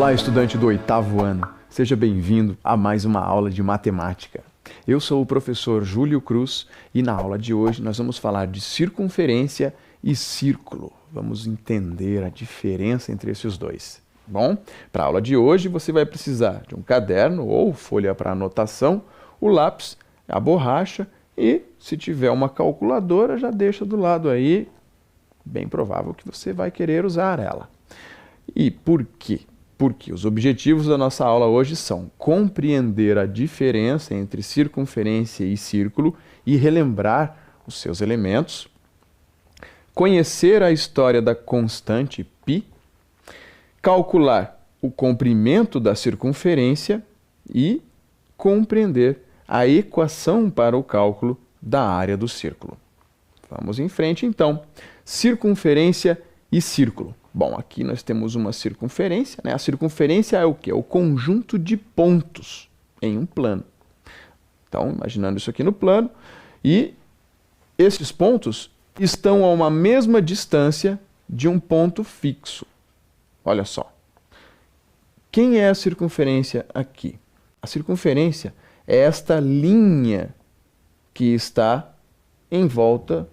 Olá, estudante do 8º ano. Seja bem-vindo a mais uma aula de matemática. Eu sou o professor Júlio Cruz e na aula de hoje nós vamos falar de circunferência e círculo. Vamos entender a diferença entre esses dois. Bom, para a aula de hoje você vai precisar de um caderno ou folha para anotação, o lápis, a borracha e, se tiver uma calculadora, já deixa do lado aí. Bem provável que você vai querer usar ela. E por quê? Porque os objetivos da nossa aula hoje são compreender a diferença entre circunferência e círculo e relembrar os seus elementos, conhecer a história da constante π, calcular o comprimento da circunferência e compreender a equação para o cálculo da área do círculo. Vamos em frente então. Circunferência e círculo. Bom, aqui nós temos uma circunferência, né? A circunferência é o quê? É o conjunto de pontos em um plano. Então, imaginando isso aqui no plano, e esses pontos estão a uma mesma distância de um ponto fixo. Olha só. Quem é a circunferência aqui? A circunferência é esta linha que está em volta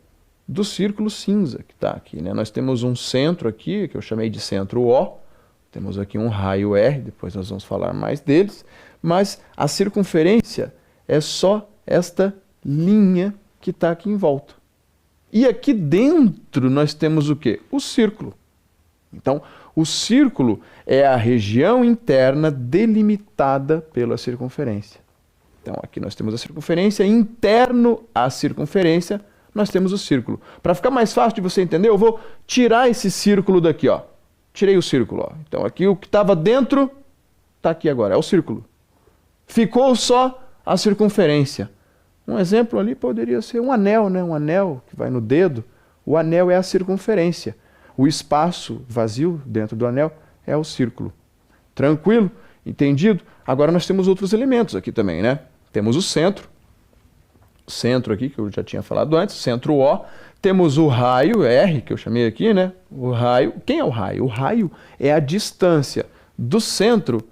do círculo cinza que está aqui, né? Nós temos um centro aqui, que eu chamei de centro O, temos aqui um raio R, depois nós vamos falar mais deles, mas a circunferência é só esta linha que está aqui em volta. E aqui dentro nós temos o quê? O círculo. Então, o círculo é a região interna delimitada pela circunferência. Então, aqui nós temos a circunferência, interno à circunferência, nós temos o círculo. Para ficar mais fácil de você entender, eu vou tirar esse círculo daqui, ó. Tirei o círculo, ó. Então aqui o que estava dentro está aqui agora, é o círculo. Ficou só a circunferência. Um exemplo ali poderia ser um anel, né? Um anel que vai no dedo. O anel é a circunferência. O espaço vazio dentro do anel é o círculo. Tranquilo? Entendido? Agora nós temos outros elementos aqui também, né? Temos o centro aqui, que eu já tinha falado antes, centro O. Temos o raio R, que eu chamei aqui, né? O raio. Quem é o raio? O raio é a distância do centro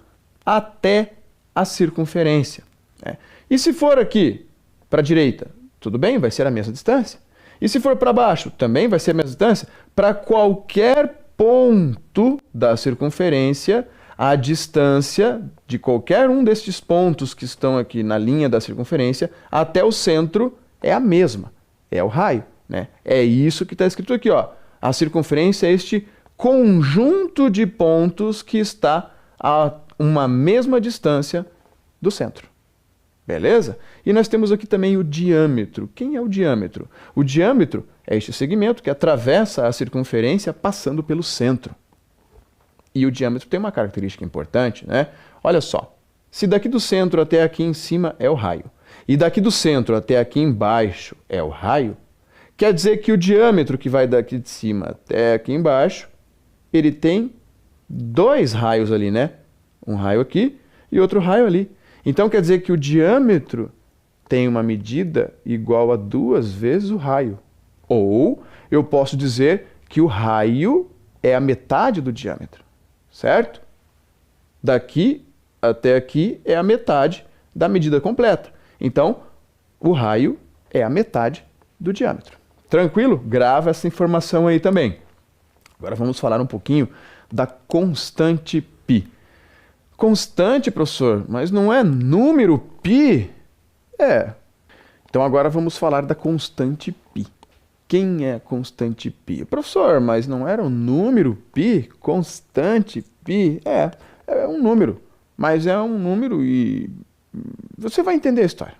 até a circunferência, né? E se for aqui para a direita, tudo bem, vai ser a mesma distância. E se for para baixo, também vai ser a mesma distância. Para qualquer ponto da circunferência, a distância de qualquer um destes pontos que estão aqui na linha da circunferência até o centro é a mesma, é o raio, né? É isso que está escrito aqui, ó. A circunferência é este conjunto de pontos que está a uma mesma distância do centro. Beleza? E nós temos aqui também o diâmetro. Quem é o diâmetro? O diâmetro é este segmento que atravessa a circunferência passando pelo centro. E o diâmetro tem uma característica importante, né? Olha só, se daqui do centro até aqui em cima é o raio, e daqui do centro até aqui embaixo é o raio, quer dizer que o diâmetro que vai daqui de cima até aqui embaixo, ele tem dois raios ali, né? Um raio aqui e outro raio ali. Então quer dizer que o diâmetro tem uma medida igual a 2 vezes o raio. Ou eu posso dizer que o raio é a metade do diâmetro. Certo? Daqui até aqui é a metade da medida completa. Então, o raio é a metade do diâmetro. Tranquilo? Grava essa informação aí também. Agora vamos falar um pouquinho da constante π. Constante, professor, mas não é número π? É. Então agora vamos falar da constante π. Quem é constante π? Professor, mas não era um número π? Constante π? É um número, mas é um número e você vai entender a história.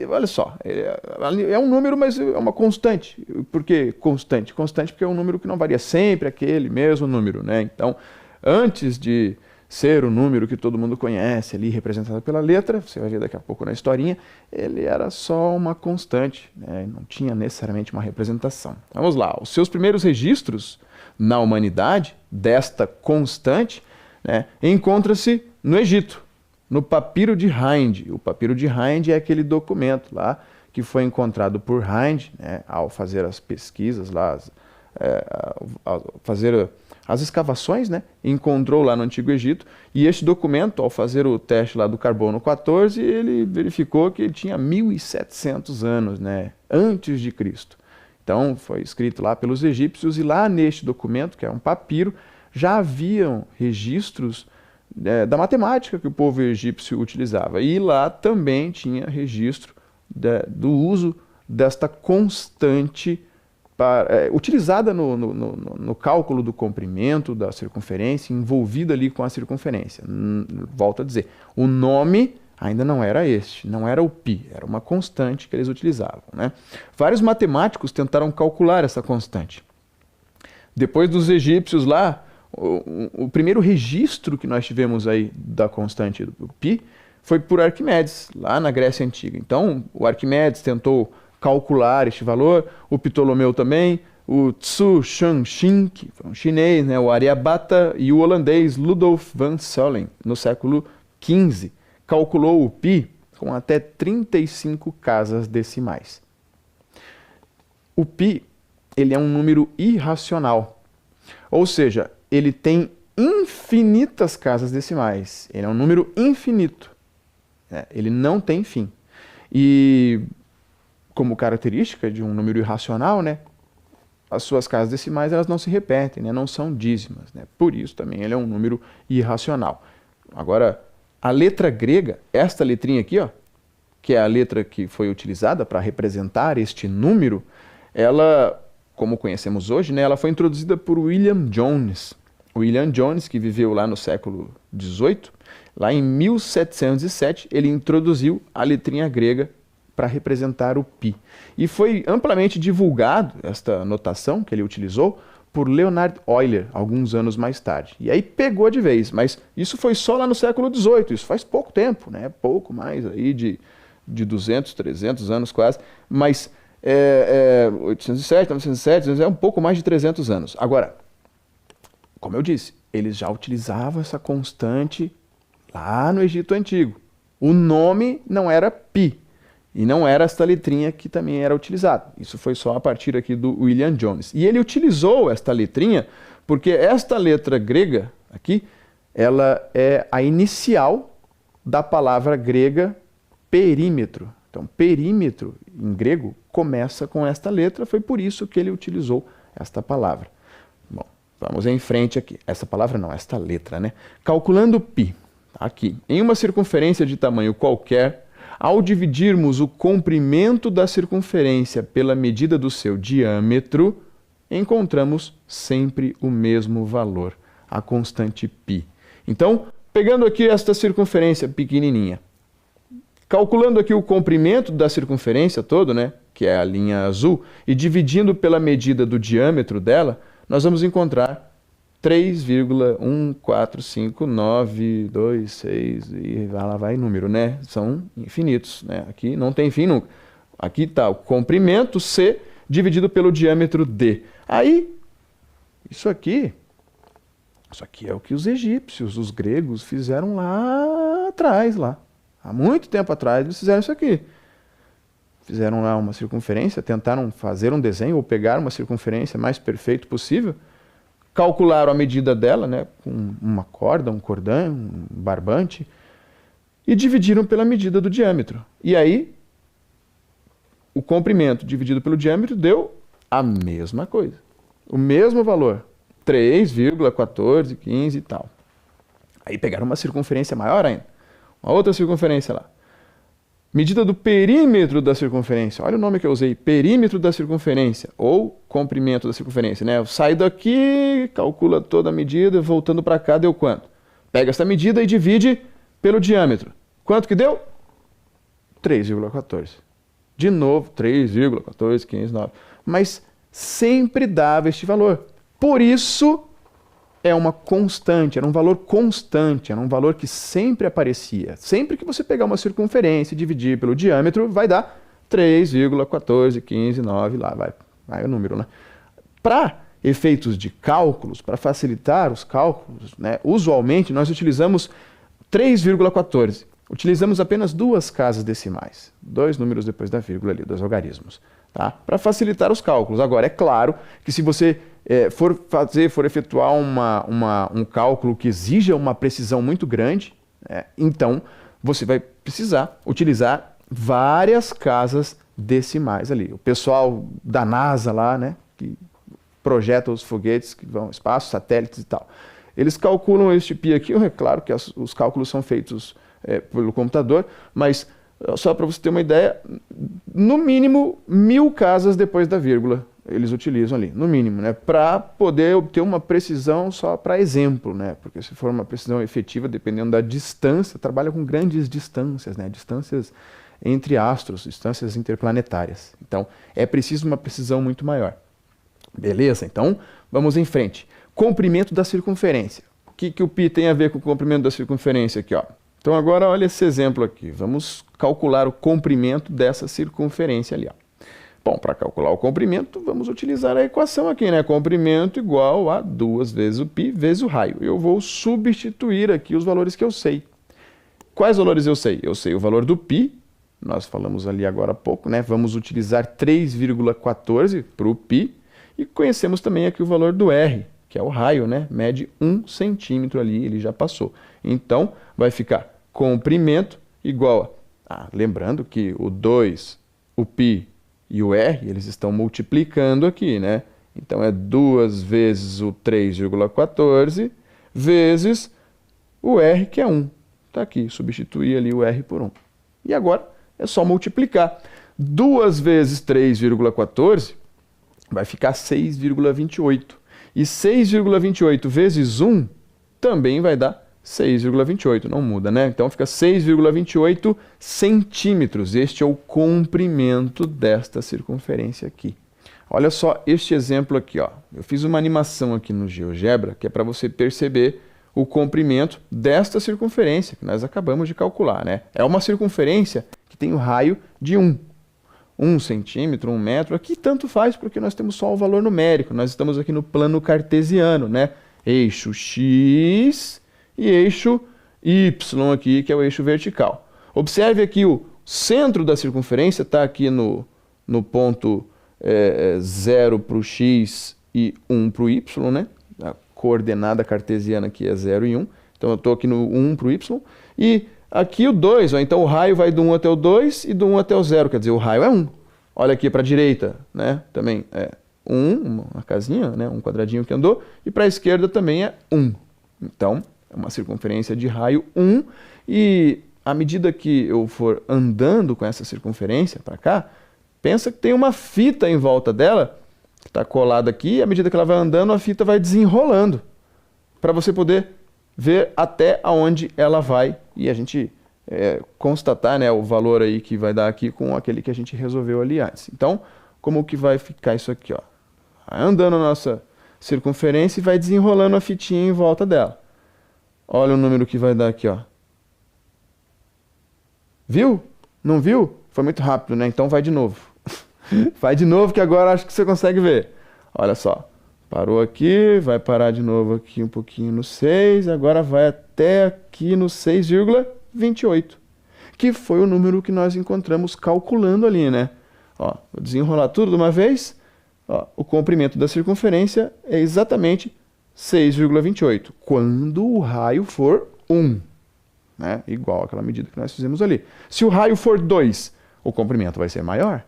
Olha só, é um número, mas é uma constante. Por que constante? Constante porque é um número que não varia sempre aquele mesmo número, né? Então, antes de ser o número que todo mundo conhece ali, representado pela letra, você vai ver daqui a pouco na historinha, ele era só uma constante, né? Não tinha necessariamente uma representação. Vamos lá, os seus primeiros registros na humanidade desta constante, né, encontra-se no Egito, no papiro de Hind. O papiro de Hind é aquele documento lá que foi encontrado por Hind, né, ao fazer as pesquisas lá, fazer as escavações, né? Encontrou lá no Antigo Egito, e este documento, ao fazer o teste lá do carbono 14, ele verificou que ele tinha 1.700 anos, né? Antes de Cristo. Então, foi escrito lá pelos egípcios, e lá neste documento, que é um papiro, já haviam registros da matemática que o povo egípcio utilizava. E lá também tinha registro do uso desta constante utilizada no cálculo do comprimento, da circunferência, envolvida ali com a circunferência. Volto a dizer, o nome ainda não era este, não era o π, era uma constante que eles utilizavam, né? Vários matemáticos tentaram calcular essa constante. Depois dos egípcios lá, o primeiro registro que nós tivemos aí da constante do π foi por Arquimedes, lá na Grécia Antiga. Então, o Arquimedes tentou calcular este valor, o Ptolomeu também, o Tzu Shan-Xin, que foi um chinês, né, o Aryabhata, e o holandês Ludolf van Solen, no século XV, calculou o π com até 35 casas decimais. O π, ele é um número irracional, ou seja, ele tem infinitas casas decimais, ele é um número infinito, ele não tem fim. E como característica de um número irracional, né, as suas casas decimais elas não se repetem, né, não são dízimas, né, por isso também ele é um número irracional. Agora, a letra grega, esta letrinha aqui, ó, que é a letra que foi utilizada para representar este número, ela, como conhecemos hoje, né, ela foi introduzida por William Jones. William Jones, que viveu lá no século XVIII, lá em 1707, ele introduziu a letrinha grega para representar o π. E foi amplamente divulgado, esta notação que ele utilizou, por Leonhard Euler, alguns anos mais tarde. E aí pegou de vez, mas isso foi só lá no século XVIII, isso faz pouco tempo, né? Pouco mais aí de 200, 300 anos quase, mas 807, 907, é um pouco mais de 300 anos. Agora, como eu disse, eles já utilizavam essa constante lá no Egito Antigo. O nome não era π, e não era esta letrinha que também era utilizada. Isso foi só a partir aqui do William Jones. E ele utilizou esta letrinha porque esta letra grega aqui, ela é a inicial da palavra grega perímetro. Então, perímetro em grego começa com esta letra, foi por isso que ele utilizou esta palavra. Bom, vamos em frente aqui. Essa palavra não, esta letra, né? Calculando π, aqui, em uma circunferência de tamanho qualquer, ao dividirmos o comprimento da circunferência pela medida do seu diâmetro, encontramos sempre o mesmo valor, a constante π. Então, pegando aqui esta circunferência pequenininha, calculando aqui o comprimento da circunferência todo, né, que é a linha azul, e dividindo pela medida do diâmetro dela, nós vamos encontrar 3,14592,6 e lá vai número, né? São infinitos, né? Aqui não tem fim nunca. Aqui está o comprimento C dividido pelo diâmetro D. Aí, isso aqui é o que os egípcios, os gregos fizeram lá atrás, lá. Há muito tempo atrás eles fizeram isso aqui. Fizeram lá uma circunferência, tentaram fazer um desenho ou pegar uma circunferência mais perfeita possível, calcularam a medida dela, né, com uma corda, um cordão, um barbante, e dividiram pela medida do diâmetro. E aí, o comprimento dividido pelo diâmetro deu a mesma coisa. O mesmo valor, 3,1415 e tal. Aí pegaram uma circunferência maior ainda, uma outra circunferência lá. Medida do perímetro da circunferência. Olha o nome que eu usei, perímetro da circunferência, ou comprimento da circunferência, né? Eu saio daqui, calcula toda a medida, voltando para cá, deu quanto? Pega essa medida e divide pelo diâmetro. Quanto que deu? 3,14. De novo, 3,14159. Mas sempre dava este valor. Por isso, é uma constante, era um valor constante, era um valor que sempre aparecia. Sempre que você pegar uma circunferência e dividir pelo diâmetro, vai dar 3,14159, lá vai o número, né? Para efeitos de cálculos, para facilitar os cálculos, né, usualmente nós utilizamos 3,14. Utilizamos apenas duas casas decimais, dois números depois da vírgula ali, dos algarismos. tá? Para facilitar os cálculos. Agora, é claro que se você for efetuar um cálculo que exija uma precisão muito grande, então você vai precisar utilizar várias casas decimais ali. O pessoal da NASA lá, né, que projeta os foguetes que vão ao espaço, satélites e tal, eles calculam este π aqui. É claro que os cálculos são feitos pelo computador, mas só para você ter uma ideia, no mínimo 1000 casas depois da vírgula eles utilizam ali, no mínimo, né, para poder obter uma precisão só para exemplo, né, porque se for uma precisão efetiva, dependendo da distância, trabalha com grandes distâncias, né, distâncias entre astros, distâncias interplanetárias. Então, é preciso uma precisão muito maior. Beleza? Então, vamos em frente. Comprimento da circunferência. O que o π tem a ver com o comprimento da circunferência aqui, ó? Então, agora olha esse exemplo aqui. Vamos calcular o comprimento dessa circunferência ali, ó. Bom, para calcular o comprimento, vamos utilizar a equação aqui, né? Comprimento igual a 2 vezes o π vezes o raio. Eu vou substituir aqui os valores que eu sei. Quais valores eu sei? Eu sei o valor do π, nós falamos ali agora há pouco, né? Vamos utilizar 3,14 para o π e conhecemos também aqui o valor do r, que é o raio, né? Mede 1 centímetro ali, ele já passou. Então, vai ficar comprimento igual a... lembrando que o 2, o π e o r, eles estão multiplicando aqui, né? Então, é 2 vezes o 3,14 vezes o r, que é 1. Está aqui, substituir ali o r por 1. E agora é só multiplicar. 2 vezes 3,14 vai ficar 6,28. E 6,28 vezes 1 também vai dar 6,28, não muda, né? Então fica 6,28 centímetros. Este é o comprimento desta circunferência aqui. Olha só este exemplo aqui, ó. Eu fiz uma animação aqui no GeoGebra, que é para você perceber o comprimento desta circunferência que nós acabamos de calcular, né? É uma circunferência que tem o raio de 1 centímetro, 1 metro. Aqui tanto faz porque nós temos só o valor numérico. Nós estamos aqui no plano cartesiano, né? Eixo X e eixo Y aqui, que é o eixo vertical. Observe aqui o centro da circunferência está aqui no ponto 0 para o X e 1 para o Y, né? A coordenada cartesiana aqui é 0 e 1. Então eu estou aqui no 1 para o Y. E aqui o 2, ó, então o raio vai do 1 até o 2 e do 1 até o 0, quer dizer, o raio é 1. Olha aqui para a direita, né? Também é 1, uma casinha, né? Um quadradinho que andou. E para a esquerda também é 1. Então, é uma circunferência de raio 1. E à medida que eu for andando com essa circunferência para cá, pensa que tem uma fita em volta dela, que está colada aqui, e à medida que ela vai andando, a fita vai desenrolando, para você poder ver até aonde ela vai e a gente constatar, né, o valor aí que vai dar aqui com aquele que a gente resolveu ali antes. Então, como que vai ficar isso aqui, ó? Vai andando a nossa circunferência e vai desenrolando a fitinha em volta dela. Olha o número que vai dar aqui, ó. Viu? Não viu? Foi muito rápido, né? Então vai de novo. Vai de novo que agora acho que você consegue ver. Olha só. Parou aqui, vai parar de novo aqui um pouquinho no 6, agora vai até aqui no 6,28, que foi o número que nós encontramos calculando ali, né? Ó, vou desenrolar tudo de uma vez. Ó, o comprimento da circunferência é exatamente 6,28, quando o raio for 1, né? Igual àquela medida que nós fizemos ali. Se o raio for 2, o comprimento vai ser maior.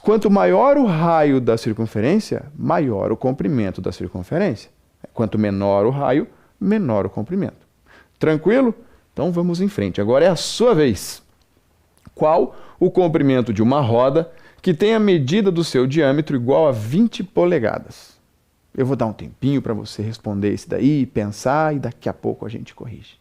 Quanto maior o raio da circunferência, maior o comprimento da circunferência. Quanto menor o raio, menor o comprimento. Tranquilo? Então vamos em frente. Agora é a sua vez. Qual o comprimento de uma roda que tem a medida do seu diâmetro igual a 20 polegadas? Eu vou dar um tempinho para você responder esse daí, pensar, e daqui a pouco a gente corrige.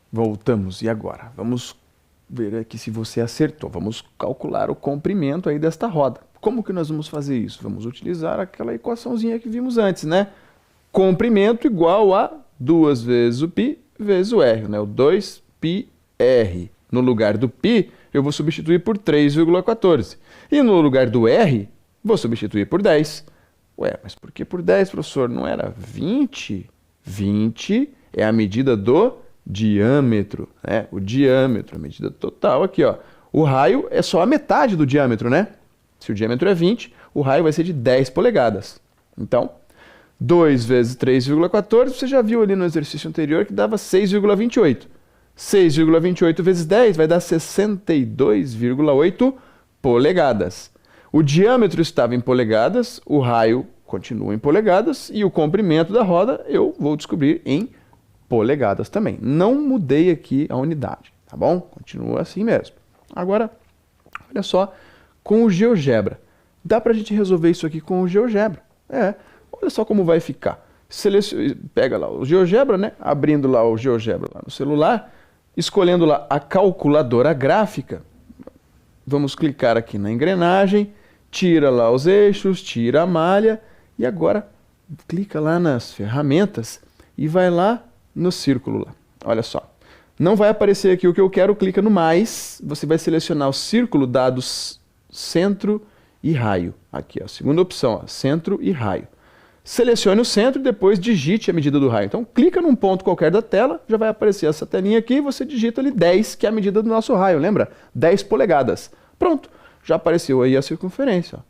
Voltamos, e agora? Vamos ver aqui se você acertou. Vamos calcular o comprimento aí desta roda. Como que nós vamos fazer isso? Vamos utilizar aquela equaçãozinha que vimos antes, né? Comprimento igual a 2 vezes o π vezes o r, né? O 2πr. No lugar do π, eu vou substituir por 3,14. E no lugar do r, vou substituir por 10. Ué, mas por que por 10, professor? Não era 20? 20 é a medida do diâmetro, né? O diâmetro, a medida total aqui, ó. O raio é só a metade do diâmetro, né? Se o diâmetro é 20, o raio vai ser de 10 polegadas. Então, 2 vezes 3,14, você já viu ali no exercício anterior que dava 6,28. 6,28 vezes 10 vai dar 62,8 polegadas. O diâmetro estava em polegadas, o raio continua em polegadas e o comprimento da roda eu vou descobrir em polegadas também. Não mudei aqui a unidade, tá bom? Continua assim mesmo. Agora, olha só, com o GeoGebra. Dá pra gente resolver isso aqui com o GeoGebra. Olha só como vai ficar. Pega lá o GeoGebra, né? Abrindo lá o GeoGebra lá no celular, escolhendo lá a calculadora gráfica. Vamos clicar aqui na engrenagem, tira lá os eixos, tira a malha e agora clica lá nas ferramentas e vai lá no círculo lá. Olha só. Não vai aparecer aqui o que eu quero, clica no mais, você vai selecionar o círculo, dados, centro e raio. Aqui, a segunda opção, ó, centro e raio. Selecione o centro e depois digite a medida do raio. Então, clica num ponto qualquer da tela, já vai aparecer essa telinha aqui e você digita ali 10, que é a medida do nosso raio, lembra? 10 polegadas. Pronto, já apareceu aí a circunferência. Ó.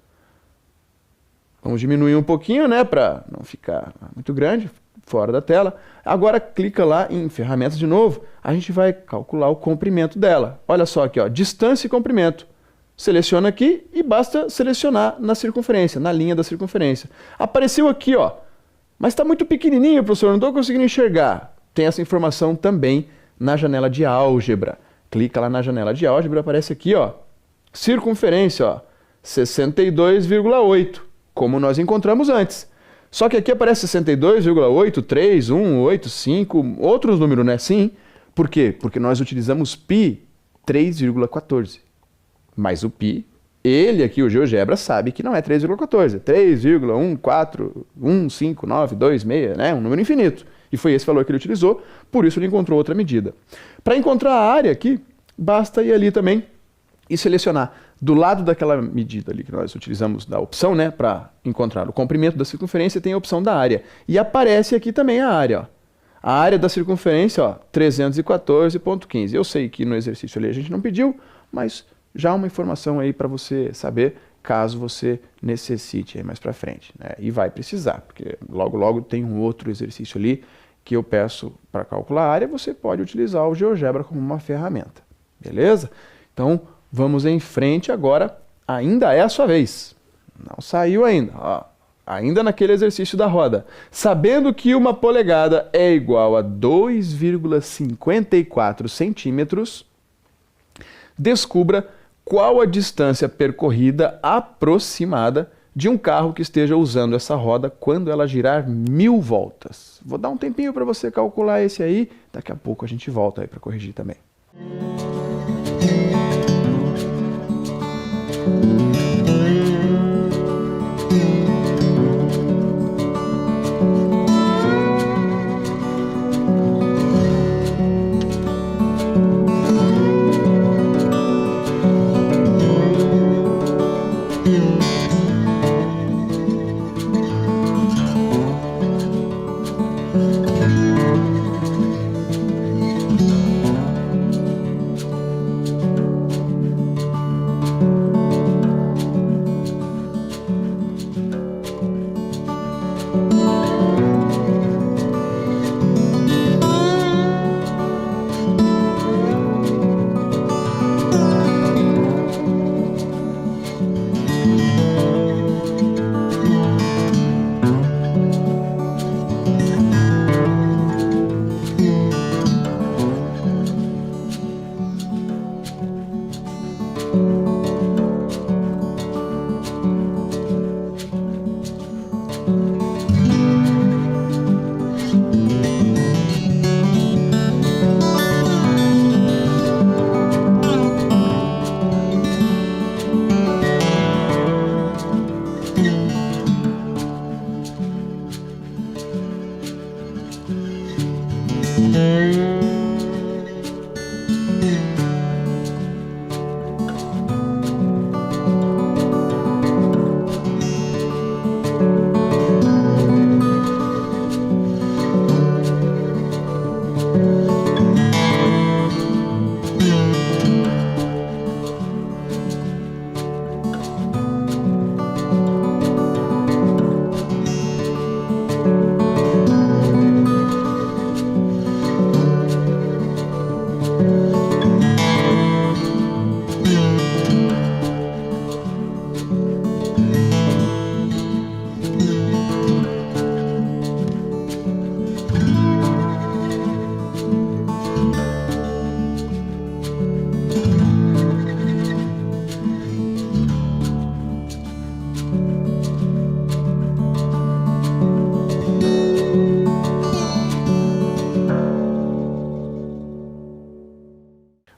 Vamos diminuir um pouquinho, né, para não ficar muito grande, fora da tela. Agora clica lá em ferramentas de novo, a gente vai calcular o comprimento dela. Olha só aqui, ó, distância e comprimento. Seleciona aqui e basta selecionar na circunferência, na linha da circunferência. Apareceu aqui, ó, mas está muito pequenininho, professor, não estou conseguindo enxergar. Tem essa informação também na janela de álgebra. Clica lá na janela de álgebra, aparece aqui, ó, circunferência, ó, 62,8, como nós encontramos antes. Só que aqui aparece 62,8, 3, 1, 8, 5, outros números, né? Sim. Por quê? Porque nós utilizamos π 3,14. Mas o π, ele aqui, o GeoGebra, sabe que não é 3,14. É 3,1415926, né? Um número infinito. E foi esse valor que ele utilizou, por isso ele encontrou outra medida. Para encontrar a área aqui, basta ir ali também e selecionar do lado daquela medida ali que nós utilizamos da opção, né, para encontrar o comprimento da circunferência, tem a opção da área. E aparece aqui também a área, ó. A área da circunferência, ó, 314,15. Eu sei que no exercício ali a gente não pediu, mas já uma informação aí para você saber, caso você necessite aí mais para frente, né? E vai precisar, porque logo tem um outro exercício ali que eu peço para calcular a área, você pode utilizar o GeoGebra como uma ferramenta, beleza? Então, vamos em frente agora, ainda é a sua vez. Não saiu ainda, ó. Ainda naquele exercício da roda. Sabendo que uma polegada é igual a 2,54 centímetros, descubra qual a distância percorrida aproximada de um carro que esteja usando essa roda quando ela girar 1000 voltas. Vou dar um tempinho para você calcular esse aí, daqui a pouco a gente volta aí para corrigir também.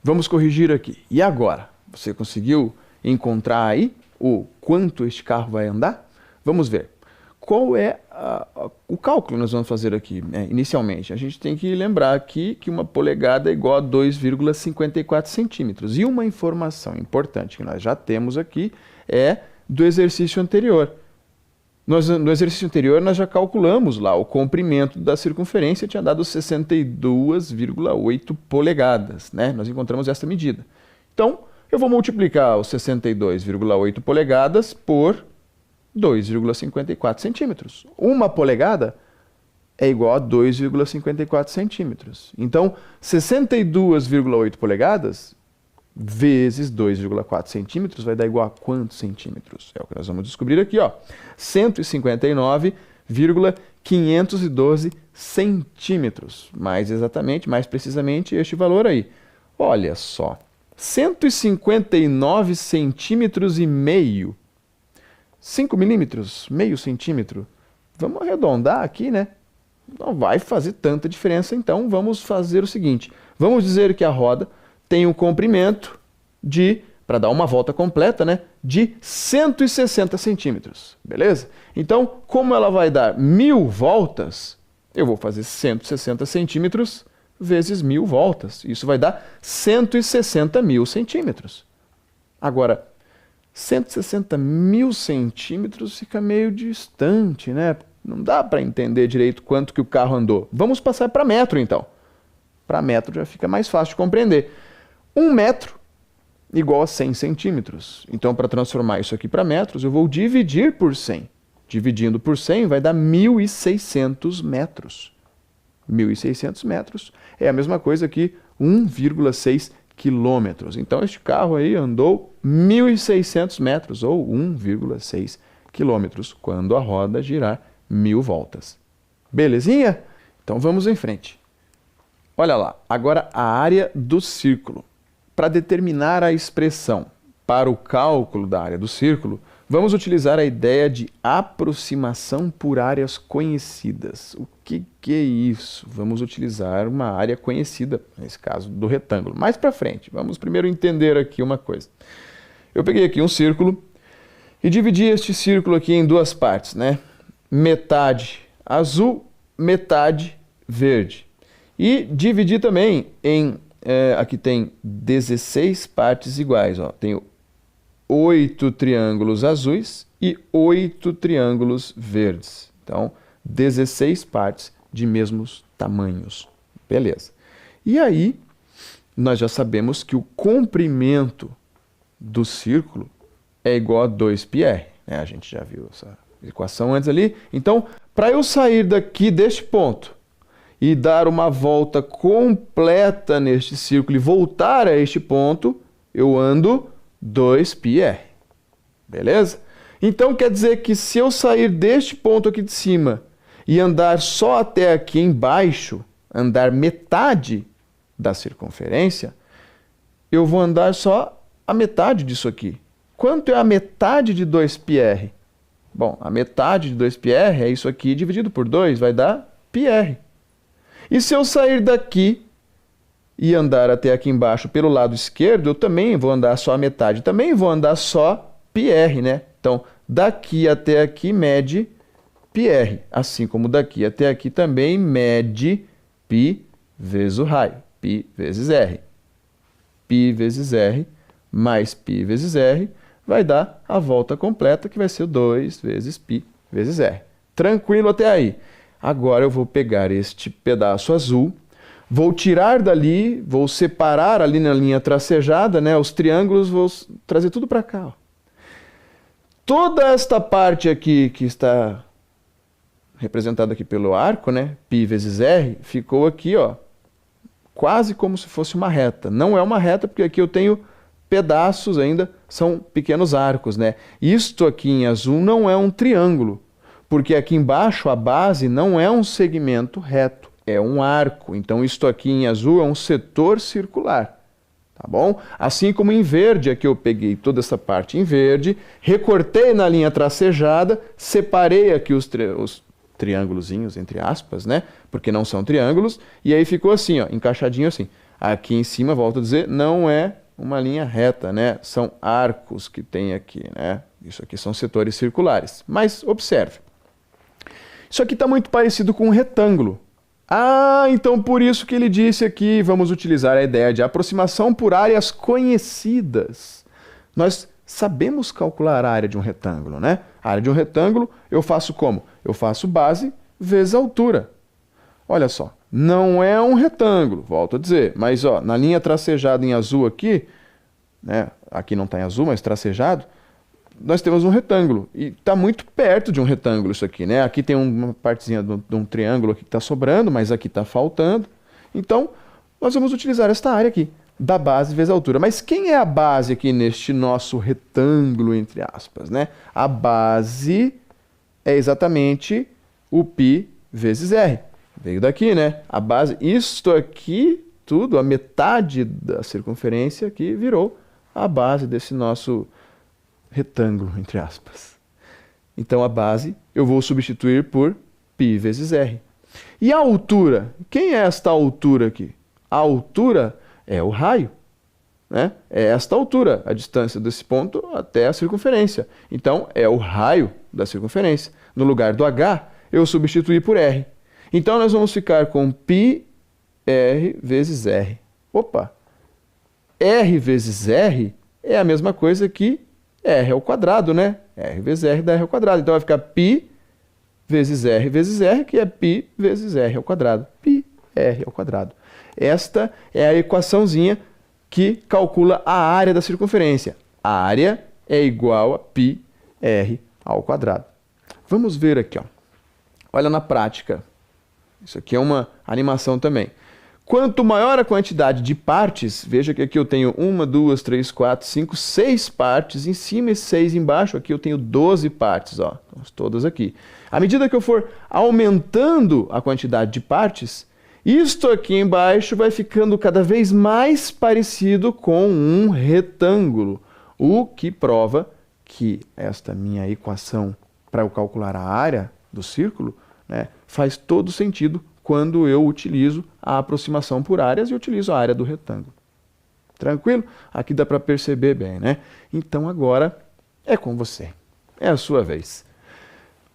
Vamos corrigir aqui. E agora? Você conseguiu encontrar aí o quanto este carro vai andar? Vamos ver. Qual é o cálculo que nós vamos fazer aqui, né? Inicialmente, a gente tem que lembrar aqui que uma polegada é igual a 2,54 centímetros. E uma informação importante que nós já temos aqui é do exercício anterior. No exercício anterior, nós já calculamos lá o comprimento da circunferência, tinha dado 62,8 polegadas, né? Nós encontramos essa medida. Então, eu vou multiplicar os 62,8 polegadas por 2,54 centímetros. Uma polegada é igual a 2,54 centímetros. Então, 62,8 polegadas vezes 2,4 centímetros vai dar igual a quantos centímetros? É o que nós vamos descobrir aqui, ó. 159,512 centímetros. Mais exatamente, mais precisamente, este valor aí. Olha só, 159 centímetros e meio. 5 milímetros, meio centímetro. Vamos arredondar aqui, né? Não vai fazer tanta diferença, então vamos fazer o seguinte. Vamos dizer que a roda tem um comprimento de, para dar uma volta completa, né, de 160 centímetros, beleza? Então, como ela vai dar 1000 voltas, eu vou fazer 160 centímetros vezes 1000 voltas. Isso vai dar 160 mil centímetros. Agora, 160 mil centímetros fica meio distante, né? Não dá para entender direito quanto que o carro andou. Vamos passar para metro, então. Para metro já fica mais fácil de compreender. 1 metro igual a 100 centímetros. Então, para transformar isso aqui para metros, eu vou dividir por 100. Dividindo por 100 vai dar 1.600 metros. 1.600 metros é a mesma coisa que 1,6 quilômetros. Então, este carro aí andou 1.600 metros, ou 1,6 quilômetros, quando a roda girar 1.000 voltas. Belezinha? Então, vamos em frente. Olha lá, agora a área do círculo. Para determinar a expressão para o cálculo da área do círculo, vamos utilizar a ideia de aproximação por áreas conhecidas. O que é isso? Vamos utilizar uma área conhecida, nesse caso do retângulo. Mais para frente, vamos primeiro entender aqui uma coisa. Eu peguei aqui um círculo e dividi este círculo aqui em duas partes, né? Metade azul, metade verde. E dividi também em, aqui tem 16 partes iguais, ó. Tenho 8 triângulos azuis e 8 triângulos verdes. Então, 16 partes de mesmos tamanhos. Beleza. E aí, nós já sabemos que o comprimento do círculo é igual a 2πr. Né? A gente já viu essa equação antes ali. Então, para eu sair daqui deste ponto e dar uma volta completa neste círculo e voltar a este ponto, eu ando 2πr. Beleza? Então quer dizer que se eu sair deste ponto aqui de cima e andar só até aqui embaixo, andar metade da circunferência, eu vou andar só a metade disso aqui. Quanto é a metade de 2πr? Bom, a metade de 2πr é isso aqui dividido por 2, vai dar πr. E se eu sair daqui e andar até aqui embaixo pelo lado esquerdo, eu também vou andar só a metade. Também vou andar só πr, né? Então, daqui até aqui mede πr. Assim como daqui até aqui também mede π vezes o raio. π vezes r. π vezes r mais π vezes r vai dar a volta completa, que vai ser 2 vezes π vezes r. Tranquilo até aí. Agora eu vou pegar este pedaço azul, vou tirar dali, vou separar ali na linha tracejada, né, os triângulos, vou trazer tudo para cá. Ó. Toda esta parte aqui que está representada aqui pelo arco, né, π vezes r, ficou aqui, ó, quase como se fosse uma reta. Não é uma reta porque aqui eu tenho pedaços ainda, são pequenos arcos, né? Isto aqui em azul não é um triângulo, porque aqui embaixo a base não é um segmento reto, é um arco. Então, isto aqui em azul é um setor circular, tá bom? Assim como em verde, aqui eu peguei toda essa parte em verde, recortei na linha tracejada, separei aqui os triângulozinhos, entre aspas, né? Porque não são triângulos, e aí ficou assim, ó, encaixadinho assim. Aqui em cima, volto a dizer, não é uma linha reta, né? São arcos que tem aqui, né? Isso aqui são setores circulares. Mas observe. Isso aqui está muito parecido com um retângulo. Ah, então por isso que ele disse aqui, vamos utilizar a ideia de aproximação por áreas conhecidas. Nós sabemos calcular a área de um retângulo, né? A área de um retângulo eu faço como? Eu faço base vezes altura. Olha só, não é um retângulo, volto a dizer, mas ó, na linha tracejada em azul aqui, né? Aqui não está em azul, mas tracejado, nós temos um retângulo, e está muito perto de um retângulo isso aqui, né? Aqui tem uma partezinha de um triângulo aqui que está sobrando, mas aqui está faltando. Então, nós vamos utilizar esta área aqui, da base vezes a altura. Mas quem é a base aqui neste nosso retângulo, entre aspas, né? A base é exatamente o π vezes r. Veio daqui, né? A base, isto aqui, tudo, a metade da circunferência aqui virou a base desse nosso retângulo, entre aspas. Então, a base eu vou substituir por π vezes r. E a altura? Quem é esta altura aqui? A altura é o raio, né? É esta altura, a distância desse ponto até a circunferência. Então, é o raio da circunferência. No lugar do h, eu substituí por r. Então, nós vamos ficar com πr vezes r. Opa! R vezes r é a mesma coisa que r ao quadrado, né? R vezes r dá r ao quadrado. Então, vai ficar π vezes r, que é π vezes r ao quadrado. πr ao quadrado. Esta é a equaçãozinha que calcula a área da circunferência. A área é igual a πr ao quadrado. Vamos ver aqui, ó. Olha na prática. Isso aqui é uma animação também. Quanto maior a quantidade de partes, veja que aqui eu tenho 1, 2, 3, 4, 5, 6 partes em cima e 6 embaixo. Aqui eu tenho 12 partes, ó, todas aqui. À medida que eu for aumentando a quantidade de partes, isto aqui embaixo vai ficando cada vez mais parecido com um retângulo, o que prova que esta minha equação para eu calcular a área do círculo, né, faz todo sentido quando eu utilizo a aproximação por áreas e utilizo a área do retângulo. Tranquilo? Aqui dá para perceber bem, né? Então agora é com você. É a sua vez.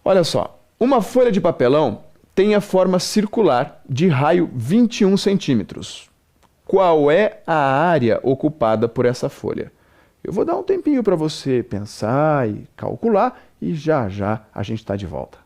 Olha só, uma folha de papelão tem a forma circular de raio 21 centímetros. Qual é a área ocupada por essa folha? Eu vou dar um tempinho para você pensar e calcular e já já a gente está de volta.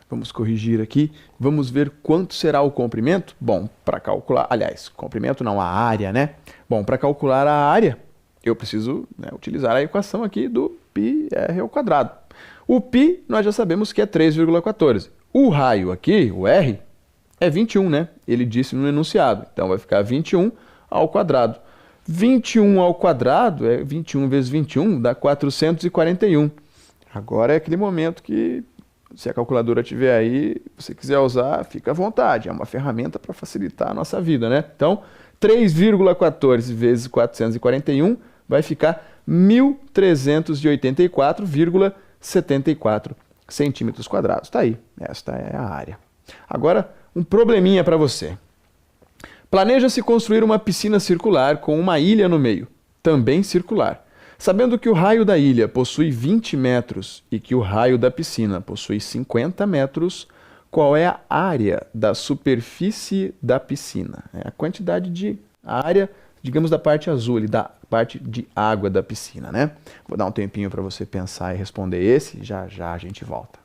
Vamos corrigir aqui, vamos ver quanto será o comprimento. Bom, para calcular, aliás, comprimento não, a área, né? Bom, para calcular a área, eu preciso, né, utilizar a equação aqui do πr ao quadrado. O π nós já sabemos que é 3,14. O raio aqui, o r, é 21, né? Ele disse no enunciado, então vai ficar 21 ao quadrado. 21 ao quadrado, 21 vezes 21, dá 441. Agora é aquele momento que, se a calculadora tiver aí, se você quiser usar, fica à vontade. É uma ferramenta para facilitar a nossa vida, né? Então, 3,14 vezes 441 vai ficar 1.384,74 centímetros quadrados. Está aí, esta é a área. Agora, um probleminha para você. Planeja-se construir uma piscina circular com uma ilha no meio, também circular. Sabendo que o raio da ilha possui 20 metros e que o raio da piscina possui 50 metros, qual é a área da superfície da piscina? É a quantidade de área, digamos, da parte azul, da parte de água da piscina, né? Vou dar um tempinho para você pensar e responder esse, já já a gente volta.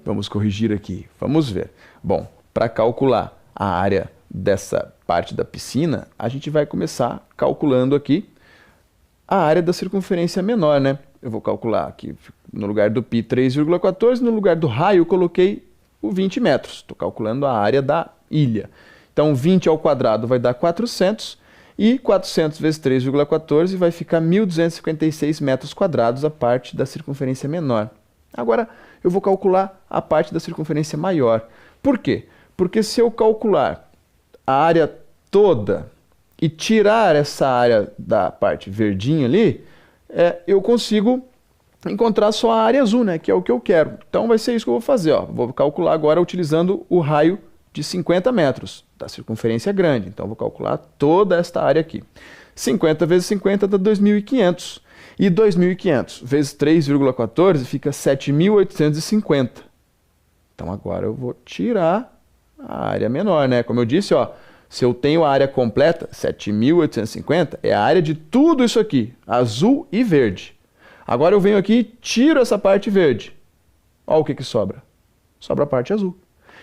Vamos corrigir aqui. Vamos ver. Bom, para calcular a área dessa parte da piscina, a gente vai começar calculando aqui a área da circunferência menor, né? Eu vou calcular aqui no lugar do π 3,14, no lugar do raio eu coloquei o 20 metros. Estou calculando a área da ilha. Então 20 ao quadrado vai dar 400 e 400 vezes 3,14 vai ficar 1.256 metros quadrados a parte da circunferência menor. Agora eu vou calcular a parte da circunferência maior. Por quê? Porque se eu calcular a área toda e tirar essa área da parte verdinha ali, eu consigo encontrar só a área azul, né? Que é o que eu quero. Então vai ser isso que eu vou fazer. Ó. Vou calcular agora utilizando o raio de 50 metros da circunferência grande. Então vou calcular toda esta área aqui. 50 vezes 50 dá 2.500. E 2.500 vezes 3,14 fica 7.850. Então agora eu vou tirar a área menor, né? Como eu disse, ó, se eu tenho a área completa, 7.850, é a área de tudo isso aqui, azul e verde. Agora eu venho aqui e tiro essa parte verde. Olha o que sobra. Sobra a parte azul.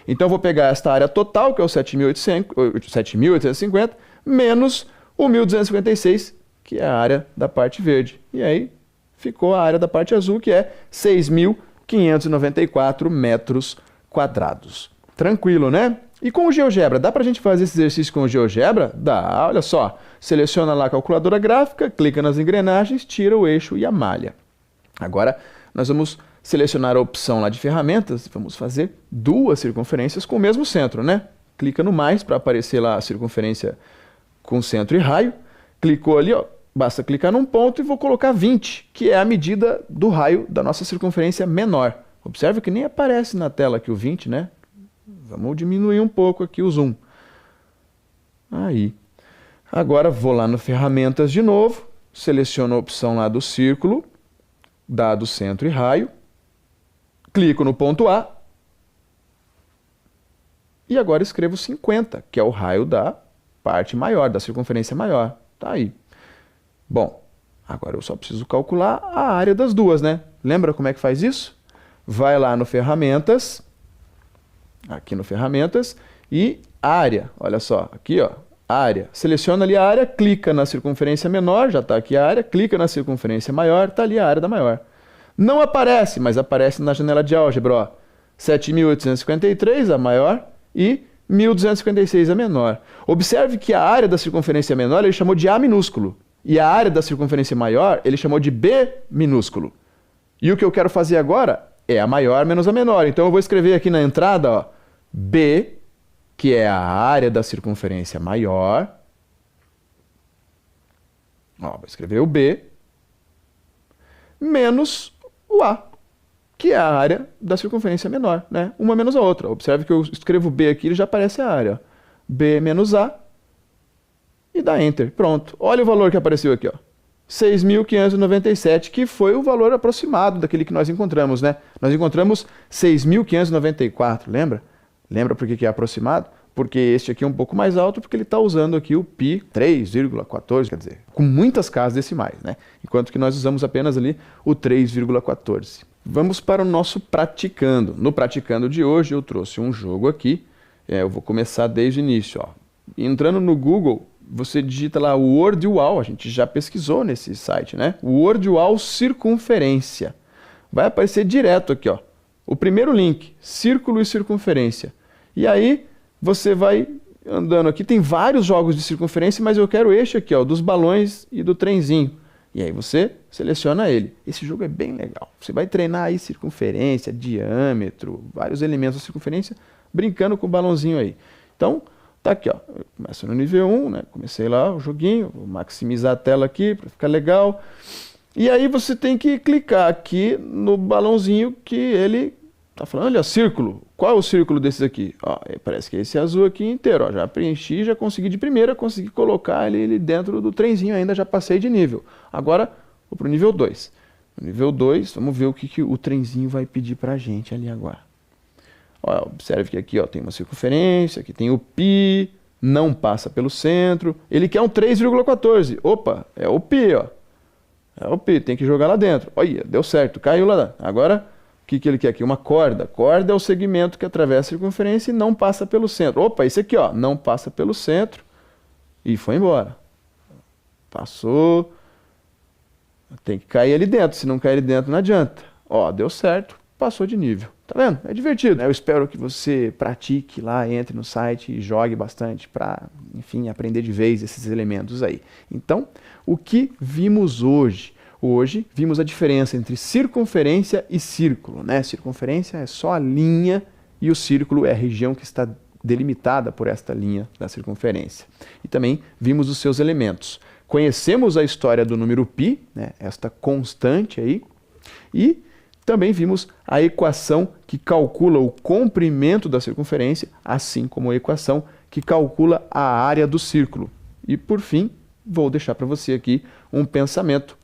Então eu vou pegar esta área total, que é o 7.850, menos o 1.256, que é a área da parte verde. E aí ficou a área da parte azul, que é 6.594 metros quadrados. Tranquilo, né? E com o GeoGebra, dá pra gente fazer esse exercício com o GeoGebra? Dá, olha só. Seleciona lá a calculadora gráfica, clica nas engrenagens, tira o eixo e a malha. Agora nós vamos selecionar a opção lá de ferramentas, vamos fazer duas circunferências com o mesmo centro, né? Clica no mais para aparecer lá a circunferência com centro e raio. Clicou ali, ó, basta clicar num ponto e vou colocar 20, que é a medida do raio da nossa circunferência menor. Observe que nem aparece na tela aqui o 20, né? Vamos diminuir um pouco aqui o zoom. Aí. Agora vou lá no ferramentas de novo, seleciono a opção lá do círculo, dado centro e raio, clico no ponto A e agora escrevo 50, que é o raio da parte maior, da circunferência maior. Tá aí. Bom, agora eu só preciso calcular a área das duas, né? Lembra como é que faz isso? Vai lá no ferramentas, aqui no ferramentas, e área. Olha só, aqui ó, área. Seleciona ali a área, clica na circunferência menor, já está aqui a área, clica na circunferência maior, está ali a área da maior. Não aparece, mas aparece na janela de álgebra, ó. 7.853 a maior e 1.256 a menor. Observe que a área da circunferência menor ele chamou de A minúsculo. E a área da circunferência maior ele chamou de B minúsculo. E o que eu quero fazer agora é a maior menos a menor. Então eu vou escrever aqui na entrada, ó, B, que é a área da circunferência maior. Ó, vou escrever o B, menos o A, que é a área da circunferência menor, né? Uma menos a outra. Observe que eu escrevo B aqui e já aparece a área. Ó. B menos A e dá Enter. Pronto. Olha o valor que apareceu aqui, ó. 6.597, que foi o valor aproximado daquele que nós encontramos, né? Nós encontramos 6.594, lembra? Lembra por que é aproximado? Porque este aqui é um pouco mais alto, porque ele está usando aqui o π 3,14, quer dizer, com muitas casas decimais, né? Enquanto que nós usamos apenas ali o 3,14. Vamos para o nosso praticando. No praticando de hoje eu trouxe um jogo aqui, eu vou começar desde o início, ó. Entrando no Google, você digita lá Word Wall, a gente já pesquisou nesse site, né? Word Wall circunferência. vai aparecer direto aqui, ó. O primeiro link, círculo e circunferência. E aí você vai andando aqui, tem vários jogos de circunferência, mas eu quero este aqui, ó, dos balões e do trenzinho. E aí você seleciona ele. Esse jogo é bem legal. Você vai treinar aí circunferência, diâmetro, vários elementos da circunferência, brincando com o balãozinho aí. Então, tá aqui, ó. Eu começo no nível 1, né? Comecei lá o joguinho, vou maximizar a tela aqui para ficar legal. E aí você tem que clicar aqui no balãozinho que ele tá falando, olha, círculo. Qual é o círculo desses aqui? Ó, parece que é esse azul aqui inteiro, ó. Já preenchi, já consegui de primeira, consegui colocar ele dentro do trenzinho ainda, já passei de nível. Agora, vou pro nível 2. No nível 2, vamos ver o que o trenzinho vai pedir pra gente ali agora. Ó, observe que aqui, ó, tem uma circunferência, aqui tem o π, não passa pelo centro. Ele quer um 3,14. Opa, é o π, ó. É o π, tem que jogar lá dentro. Olha, deu certo, caiu lá dentro. Agora, o que ele quer aqui? Uma corda. Corda é o segmento que atravessa a circunferência e não passa pelo centro. Opa, esse aqui, ó, não passa pelo centro e foi embora. Passou. Tem que cair ali dentro. Se não cair ali dentro, não adianta. Ó, deu certo, passou de nível. Tá vendo? É divertido. Eu espero que você pratique lá, entre no site e jogue bastante para, enfim, aprender de vez esses elementos aí. Então, o que vimos hoje? Hoje vimos a diferença entre circunferência e círculo, né? Circunferência é só a linha e o círculo é a região que está delimitada por esta linha da circunferência. E também vimos os seus elementos. Conhecemos a história do número π, né? Esta constante aí, e também vimos a equação que calcula o comprimento da circunferência, assim como a equação que calcula a área do círculo. E por fim, vou deixar para você aqui um pensamento.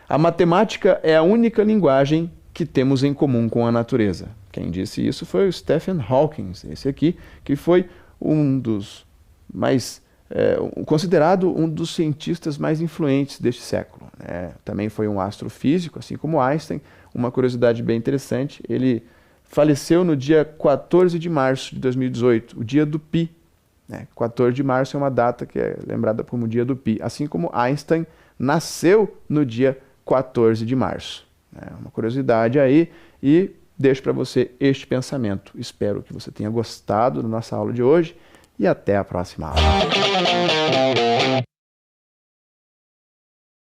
A matemática é a única linguagem que temos em comum com a natureza. Quem disse isso foi o Stephen Hawking, esse aqui, que foi um dos mais considerado um dos cientistas mais influentes deste século, né? Também foi um astrofísico, assim como Einstein. Uma curiosidade bem interessante, ele faleceu no dia 14 de março de 2018, o dia do π. Né? 14 de março é uma data que é lembrada como o dia do π, assim como Einstein nasceu no dia 14 de março. É uma curiosidade aí e deixo para você este pensamento. Espero que você tenha gostado da nossa aula de hoje e até a próxima aula.